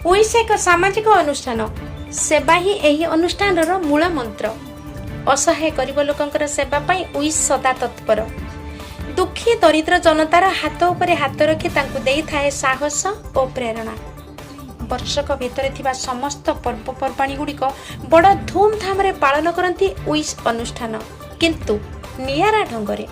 उइस एक सामाजिक अनुष्ठान। सेवा ही एही अनुष्ठानर मूल मंत्र। असहाय गरीब लोकंकर सेवा पाई उइस सदा तत्पर। दुखी दरिद्र जनतार हाथ उपरे हाथ रखी तांकु देई थाए साहस और प्रेरणा। वर्षक भितर थिबा समस्त पर्वपर्वाणी गुड़िक बड़ धूमधाम रे पालन करती उइस अनुष्ठान, किंतु नियारा ढंगरे।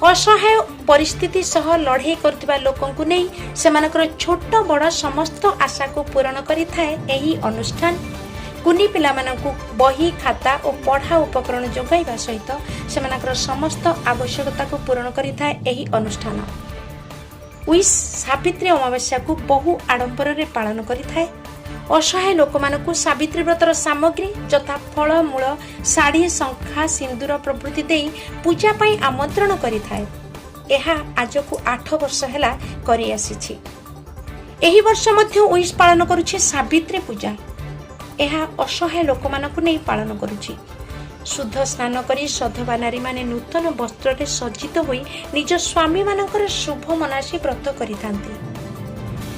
असहाय परिस्थिति सह लड़ाई करथिबा लोकंकु नै सेमानकर छोट बड़ समस्त आशा को पूर्ण करि थाए एही अनुष्ठान। कुनी पिला मानकु बही खाता और पढ़ा उपकरण जोगाइबा सहित सेमानकर समस्त आवश्यकता को पूर्ण करि थाए एही अनुष्ठान। उइस सावित्री अमावास्या को बहु आडंबर रे पालन करि थाए। असहाय लोक मानकु सावित्री व्रतर सामग्री जथा फल मूल शाढ़ी शंखा सिंदूर प्रभृति देई पूजा पाई आमंत्रण करि थाए। एहा आज को 8 वर्ष हैला करि आसीछि। एही वर्ष मध्य उइस पालन करूछि सावित्री पूजा। एहा असहाय लोक मानकु नै पालन करूछि। शुद्ध स्नान करी सधवा नारी माने नूतन वस्त्र रे सज्जित होई निज स्वामी मानकर शुभ मनासी व्रत करिथांती।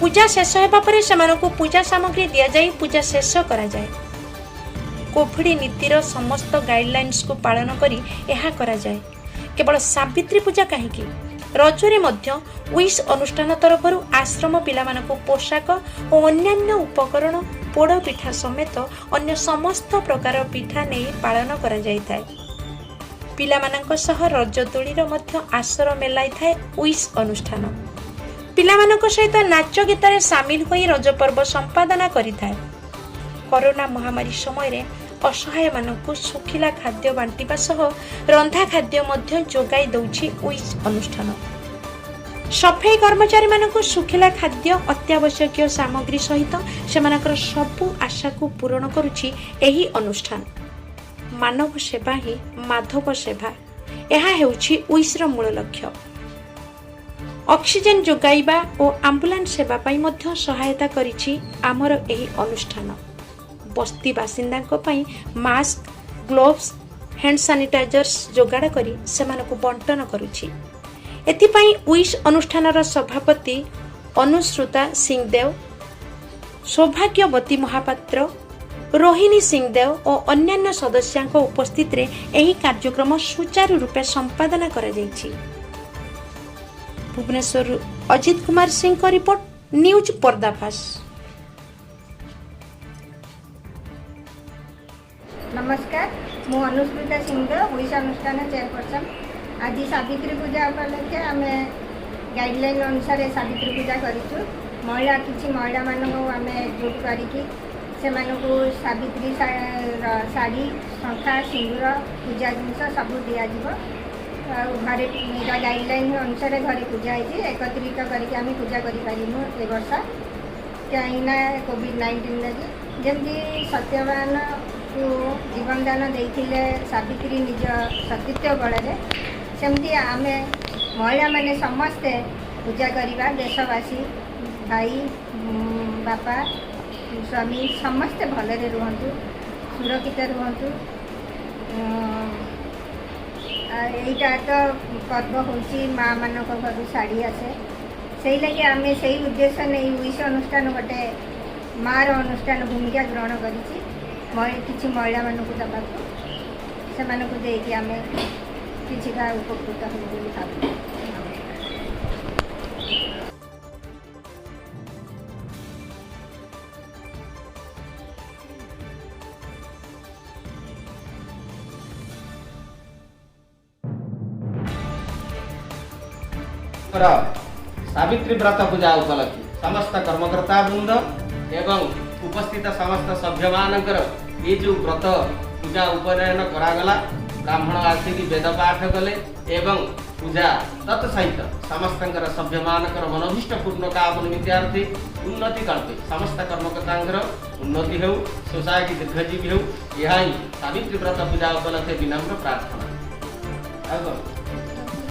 पूजा शेष हेबा परे सेमानकु पूजा सामग्री दिया जाई पूजा शेष करा जाए। कोविड नीतिर समस्त गाइडलाइंस को पालन करी एहा करा जाए। केवल सावित्री पूजा काहेकि रजरे मध्य उइस अनुष्ठान तरफरु आश्रम पिला मानकु पोशाक और अन्यान्य उपकरण पोड़ पिठा समेत अन्य समस्त प्रकार पिठा नहीं पालन करा जाई थाए। पिला मानक सह रज दोलीर मध्य आसर मेलाई थाए उइस अनुष्ठान। पिला मानक सहित नाच गीत रे सामिल होई रज पर्व संपादना करि थाए। कोरोना महामारी समय रे असहाय मानकु सुखिला खाद्य बांटिबा सह रंधा खाद्य मध्य जोगाई दउछि उइस अनुष्ठान। सफाई कर्मचारी मानकु सुखिला खाद्य अत्यावश्यक सामग्री सहित सेमानकर सबु आशा को पूर्ण करुछि एही अनुष्ठान। मानव सेवा ही माधव सेवा, एहा हेउछि उइसर मूल लक्ष्य। ऑक्सीजन जोगाइबा और एम्बुलेंस सेवा पाई मध्य सहायता करिछि आमर एही अनुष्ठान। बस्ती बासिंदा पई मास्क, ग्लोव्स, हैंड सैनिटाइजर्स जोगाड़ करी सेमानकु बंटन करुछि। एथिपाई उइस अनुष्ठानर सभापति अनुश्रुता सिंहदेव, सौभाग्यवती महापात्र, रोहिणी सिंहदेव और अन्यान्य सदस्यांक उपस्थित रे एही कार्यक्रम सुचारू रूपे संपादना करा जायछि। भुवनेश्वर अजित कुमार सिंह का रिपोर्ट, न्यूज पर्दाफाश। नमस्कार, मु अनुश्रुता सिंहदेव, उइस अनुष्ठान चेयरपर्सन। आज सावित्री पूजा उपलक्षे आम गाइडलाइन अनुसार सावित्री पूजा करूँ। महिला किसी महिला मानक आम एकजुट करके सावित्री शाढ़ी शंखा सिंदूर पूजा जिनस सब दिज्व। घरे गाइडलाइन अनुसार घरे पूजा होती एकत्रित करके आम पूजा करूँ ए वर्ष कहीं कोविड-19 लगी जमी सत्यवान को जीवनदान देते सावित्री निज सतीत्व बल सेमती आम महिला माने समस्ते पूजा करवा। देशवासी भाई बापा स्वामी समस्ते भलरे रुहतु, सुरक्षित रुहतु। यहीटा तो पर्व होची माँ मानक घर शाढ़ी आसे से लगे आम से उद्देश्य नहीं उइस अनुष्ठान गोटे माँ अनुष्ठान भूमिका ग्रहण करी किसी महिला मानक दबाक से देकी आम किसी का उपकृत हो भाव। सावित्री व्रत पूजा उपलक्षे समस्त कर्मकर्ता वृंद एवं उपस्थित समस्त सभ्य मानकर ये जो व्रत पूजा उपनयन करागला। ब्राह्मण आसिक वेद पाठ कले एवं पूजा तत्सहित समस्त सभ्य मानकर मनोभीष्ट पूर्ण काम निमित्तार्थी उन्नति कल्पे समस्त कर्मकर्ता उन्नति हो, सोसाइटी दीर्घजीवी हो, यह सावित्री व्रत पूजा उपलक्षे विनम्र प्रार्थना।